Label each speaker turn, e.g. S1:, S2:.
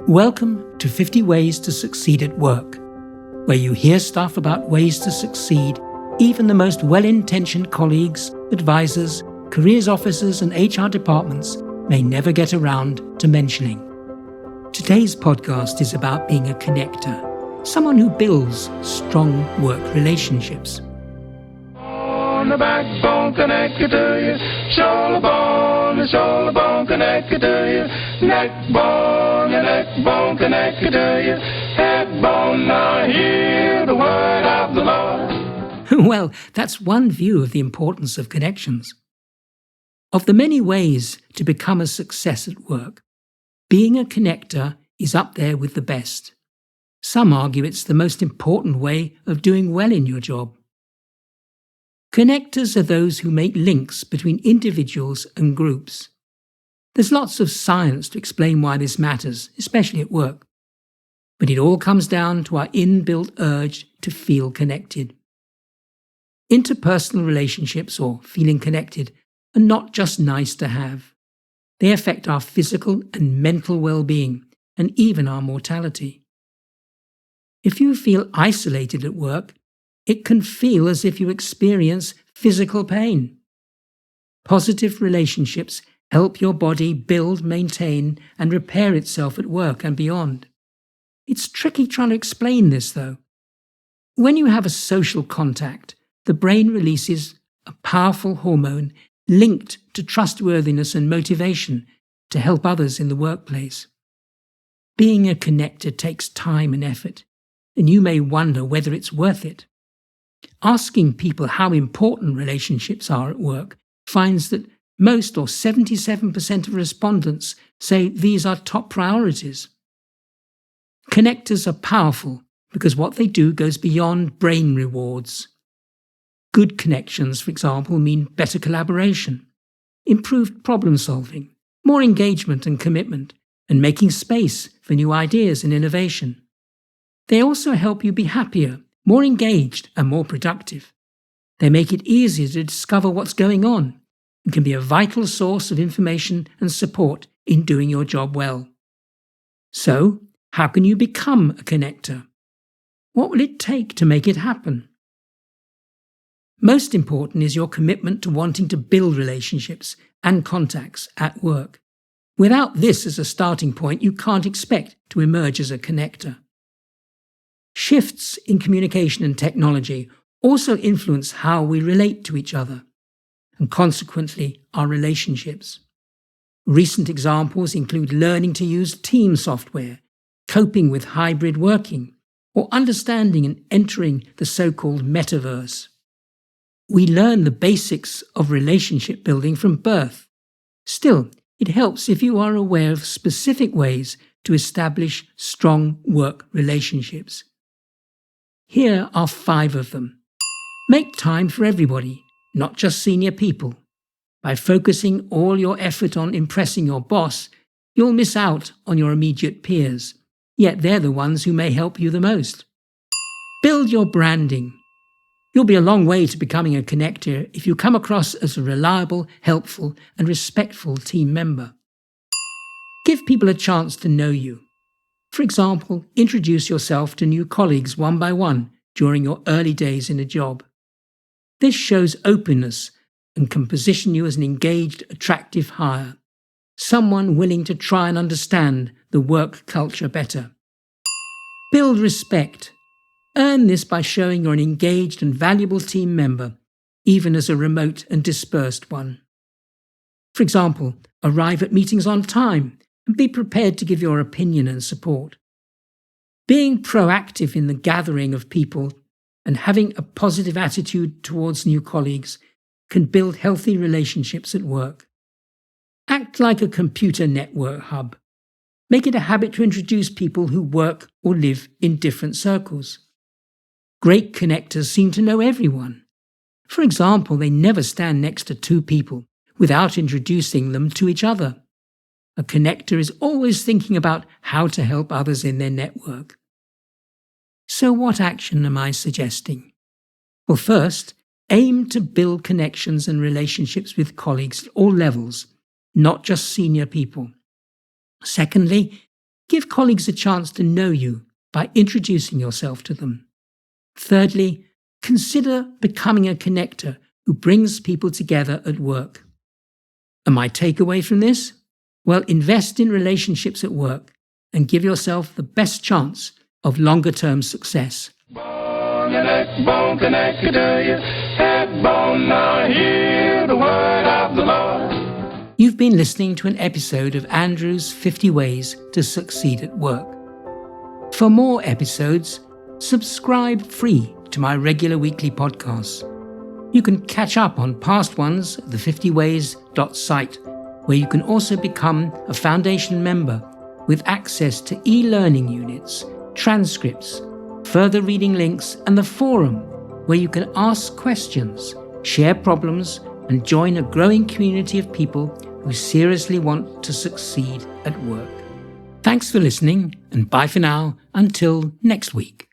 S1: Welcome to 50 Ways to Succeed at Work, where you hear stuff about ways to succeed even the most well-intentioned colleagues, advisors, careers officers and HR departments may never get around to mentioning. Today's podcast is about being a connector, someone who builds strong work relationships.
S2: On the backbone connected to you, shoulder bone connected to you, neck bone connected to you, head bone, now hear the word of the Lord.
S1: Well, that's one view of the importance of connections. Of the many ways to become a success at work, being a connector is up there with the best. Some argue it's the most important way of doing well in your job. Connectors are those who make links between individuals and groups. There's lots of science to explain why this matters, especially at work. But it all comes down to our inbuilt urge to feel connected. Interpersonal relationships, or feeling connected, are not just nice to have. They affect our physical and mental well-being, and even our mortality. If you feel isolated at work, it can feel as if you experience physical pain. Positive relationships help your body build, maintain, and repair itself at work and beyond. It's tricky trying to explain this, though. When you have a social contact, the brain releases a powerful hormone linked to trustworthiness and motivation to help others in the workplace. Being a connector takes time and effort, and you may wonder whether it's worth it. Asking people how important relationships are at work finds that most, or 77% of respondents, say these are top priorities. Connectors are powerful because what they do goes beyond brain rewards. Good connections, for example, mean better collaboration, improved problem solving, more engagement and commitment, and making space for new ideas and innovation. They also help you be happier, more engaged, and more productive. They make it easier to discover what's going on and can be a vital source of information and support in doing your job well. So, how can you become a connector? What will it take to make it happen? Most important is your commitment to wanting to build relationships and contacts at work. Without this as a starting point, you can't expect to emerge as a connector. Shifts in communication and technology also influence how we relate to each other, and consequently our relationships. Recent examples include learning to use team software, coping with hybrid working, or understanding and entering the so-called metaverse. We learn the basics of relationship building from birth. Still, it helps if you are aware of specific ways to establish strong work relationships. Here are 5 of them. Make time for everybody, not just senior people. By focusing all your effort on impressing your boss, you'll miss out on your immediate peers, yet they're the ones who may help you the most. Build your branding. You'll be a long way to becoming a connector if you come across as a reliable, helpful, and respectful team member. Give people a chance to know you. For example, introduce yourself to new colleagues one by one during your early days in a job. This shows openness and can position you as an engaged, attractive hire, someone willing to try and understand the work culture better. Build respect. Earn this by showing you're an engaged and valuable team member, even as a remote and dispersed one. For example, arrive at meetings on time and be prepared to give your opinion and support. Being proactive in the gathering of people and having a positive attitude towards new colleagues can build healthy relationships at work. Act like a computer network hub. Make it a habit to introduce people who work or live in different circles. Great connectors seem to know everyone. For example, they never stand next to 2 people without introducing them to each other. A connector is always thinking about how to help others in their network. So what action am I suggesting? Well, first, aim to build connections and relationships with colleagues at all levels, not just senior people. Secondly, Give colleagues a chance to know you by introducing yourself to them. Thirdly, consider becoming a connector who brings people together at work. And my takeaway from this? Well, invest in relationships at work and give yourself the best chance of longer-term success.
S2: Bone and neck bone connected to you. Head bone, now hear the word of the Lord.
S1: You've been listening to an episode of Andrew's 50 Ways to Succeed at Work. For more episodes, subscribe free to my regular weekly podcasts. You can catch up on past ones at the 50ways.site, where you can also become a Foundation member with access to e-learning units, transcripts, further reading links, and the forum, where you can ask questions, share problems, and join a growing community of people who seriously want to succeed at work. Thanks for listening, and bye for now until next week.